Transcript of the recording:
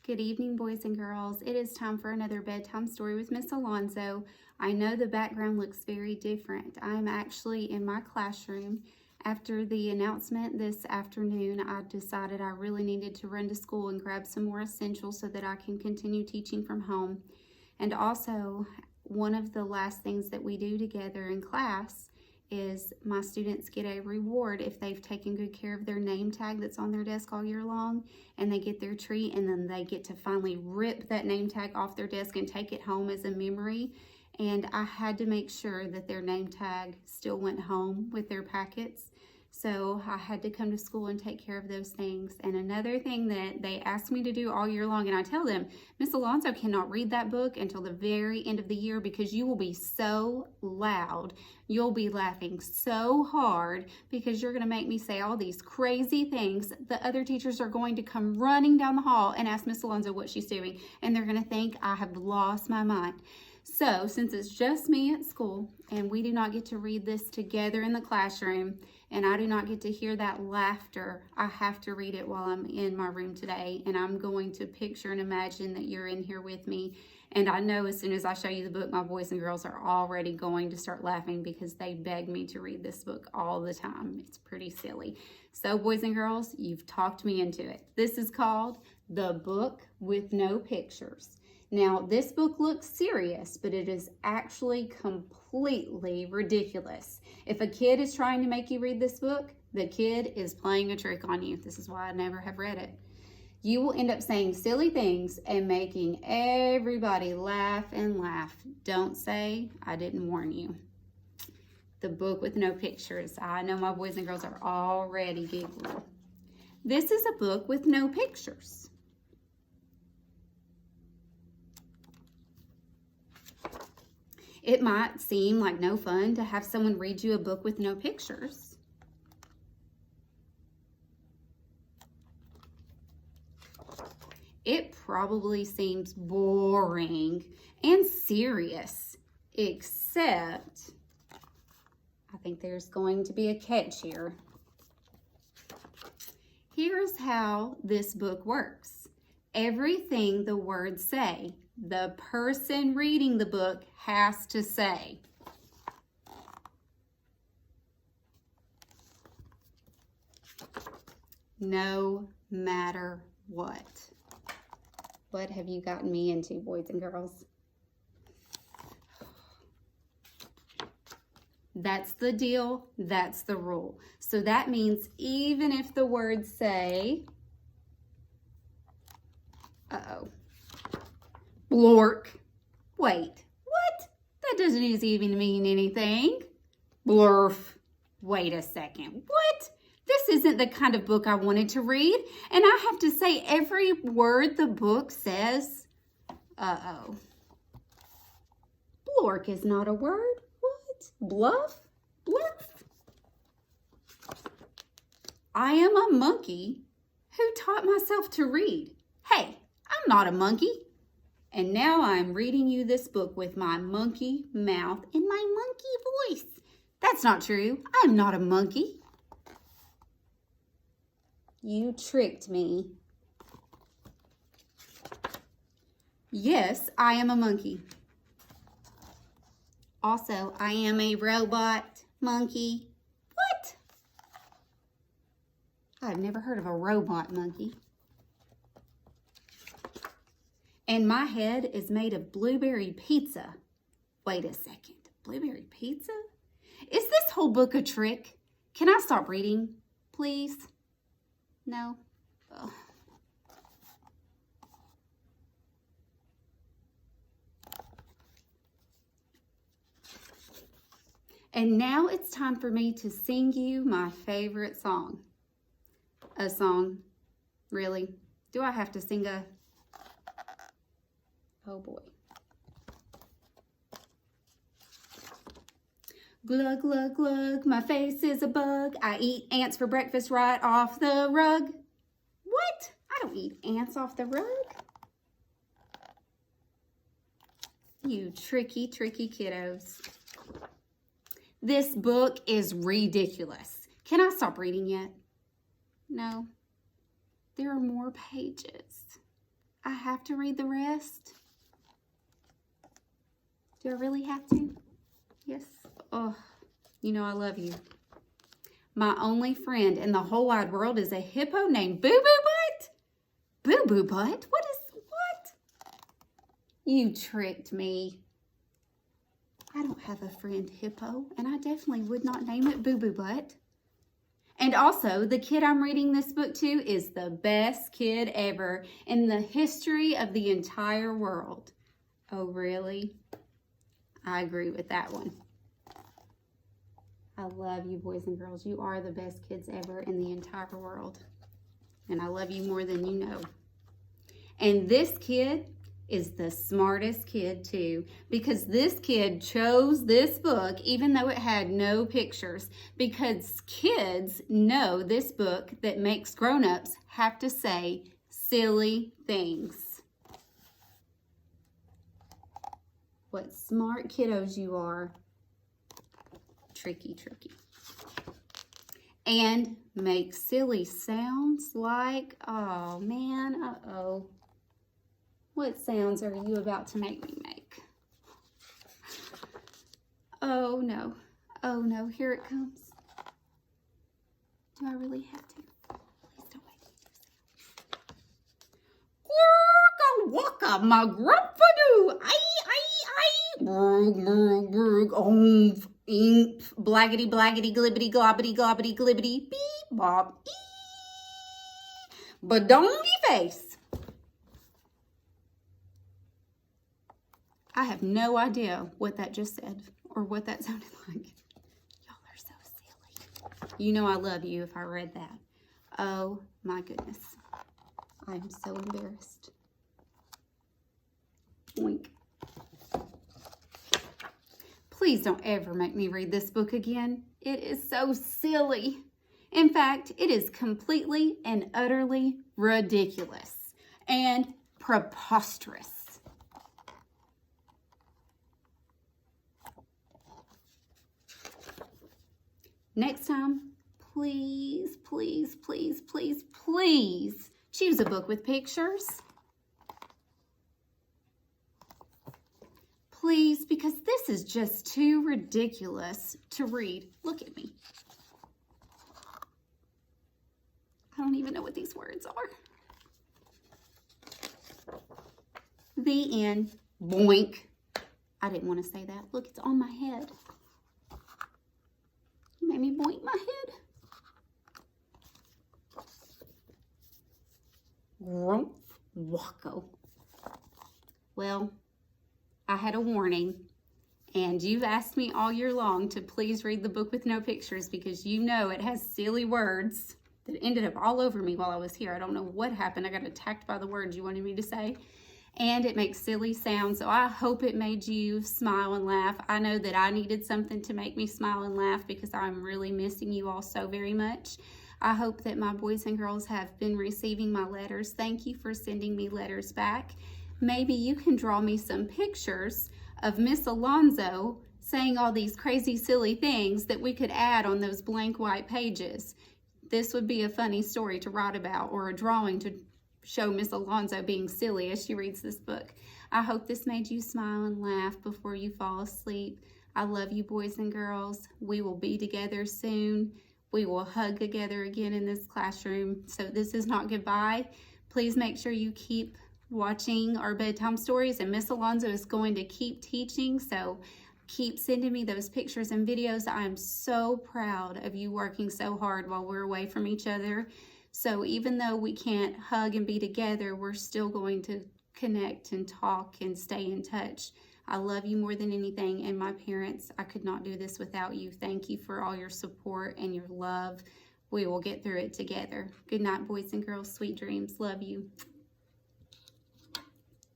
Good evening, boys and girls. It is time for another bedtime story with Miss Alonso. I know the background looks very different. I'm actually in my classroom. After the announcement this afternoon, I decided I really needed to run to school and grab some more essentials so that I can continue teaching from home. And also, one of the last things that we do together in class is my students get a reward if they've taken good care of their name tag that's on their desk all year long, and they get their treat, and then they get to finally rip that name tag off their desk and take it home as a memory. And I had to make sure that their name tag still went home with their packets. So I had to come to school and take care of those things. And another thing that they asked me to do all year long, and I tell them, Miss Alonso cannot read that book until the very end of the year because you will be so loud. You'll be laughing so hard because you're going to make me say all these crazy things. The other teachers are going to come running down the hall and ask Miss Alonso what she's doing, and they're going to think I have lost my mind. So since it's just me at school and we do not get to read this together in the classroom and I do not get to hear that laughter, I have to read it while I'm in my room today, and I'm going to picture and imagine that you're in here with me. And I know as soon as I show you the book, my boys and girls are already going to start laughing because they beg me to read this book all the time. It's pretty silly. So boys and girls, you've talked me into it. This is called The Book with No Pictures. Now, this book looks serious, but it is actually completely ridiculous. If a kid is trying to make you read this book, the kid is playing a trick on you. This is why I never have read it. You will end up saying silly things and making everybody laugh and laugh. Don't say, I didn't warn you. The Book with No Pictures. I know my boys and girls are already giggling. This is a book with no pictures. It might seem like no fun to have someone read you a book with no pictures. It probably seems boring and serious, except I think there's going to be a catch here. Here's how this book works. Everything the words say, the person reading the book has to say. No matter what. What have you gotten me into, boys and girls? That's the deal. That's the rule. So that means even if the words say, blork. Wait, what? That doesn't even mean anything. Blurf. Wait a second. What? This isn't the kind of book I wanted to read, and I have to say every word the book says. Blork is not a word. What? Bluff? Blurf? I am a monkey who taught myself to read. Hey, I'm not a monkey. And now I'm reading you this book with my monkey mouth and my monkey voice. That's not true. I'm not a monkey. You tricked me. Yes, I am a monkey. Also, I am a robot monkey. What? I've never heard of a robot monkey. And my head is made of blueberry pizza. Wait a second, blueberry pizza? Is this whole book a trick? Can I stop reading, please? No? Ugh. And now it's time for me to sing you my favorite song. A song? Really? Do I have to sing a... Oh boy. Glug, glug, glug, my face is a bug. I eat ants for breakfast right off the rug. What? I don't eat ants off the rug. You tricky, tricky kiddos. This book is ridiculous. Can I stop reading yet? No. There are more pages. I have to read the rest? Do I really have to? Yes. Oh, you know I love you. My only friend in the whole wide world is a hippo named Boo Boo Butt? Boo Boo Butt? What? You tricked me. I don't have a friend hippo, and I definitely would not name it Boo Boo Butt. And also, the kid I'm reading this book to is the best kid ever in the history of the entire world. Oh, really? I agree with that one. I love you, boys and girls. You are the best kids ever in the entire world. And I love you more than you know. And this kid is the smartest kid too, because this kid chose this book even though it had no pictures, because kids know this book that makes grown-ups have to say silly things. What smart kiddos you are. Tricky. And make silly sounds like, oh man, uh-oh. What sounds are you about to make me make? Oh no, here it comes. Do I really have to? Please don't make me do sounds. Waka my grumpadoo, grug, grug, oomph, imp, blaggity, blaggity, glibbity, globbity, globbity, glibbity, beep, bop, badongy face. I have no idea what that just said or what that sounded like. Y'all are so silly. You know I love you if I read that. Oh my goodness. I am so embarrassed. Wink. Please don't ever make me read this book again. It is so silly. In fact, it is completely and utterly ridiculous and preposterous. Next time, please choose a book with pictures. Please, because this is just too ridiculous to read. Look at me. I don't even know what these words are. The end. Boink. I didn't want to say that. Look, it's on my head. You made me boink my head. Grump, wacko. Well, I had a warning, and you've asked me all year long to please read the book with no pictures because you know it has silly words that ended up all over me while I was here. I don't know what happened. I got attacked by the words you wanted me to say, and it makes silly sounds, so I hope it made you smile and laugh. I know that I needed something to make me smile and laugh because I'm really missing you all so very much. I hope that my boys and girls have been receiving my letters. Thank you for sending me letters back. Maybe you can draw me some pictures of Miss Alonso saying all these crazy, silly things that we could add on those blank white pages. This would be a funny story to write about, or a drawing to show Miss Alonso being silly as she reads this book. I hope this made you smile and laugh before you fall asleep. I love you, boys and girls. We will be together soon. We will hug together again in this classroom. So this is not goodbye. Please make sure you keep watching our bedtime stories, and Miss Alonso is going to keep teaching, so keep sending me those pictures and videos. I am so proud of you working so hard while we're away from each other. So even though we can't hug and be together, we're still going to connect and talk and stay in touch. I love you more than anything, and my parents, I could not do this without you. Thank you for all your support and your love. We will get through it together. Good night, boys and girls. Sweet dreams. Love you.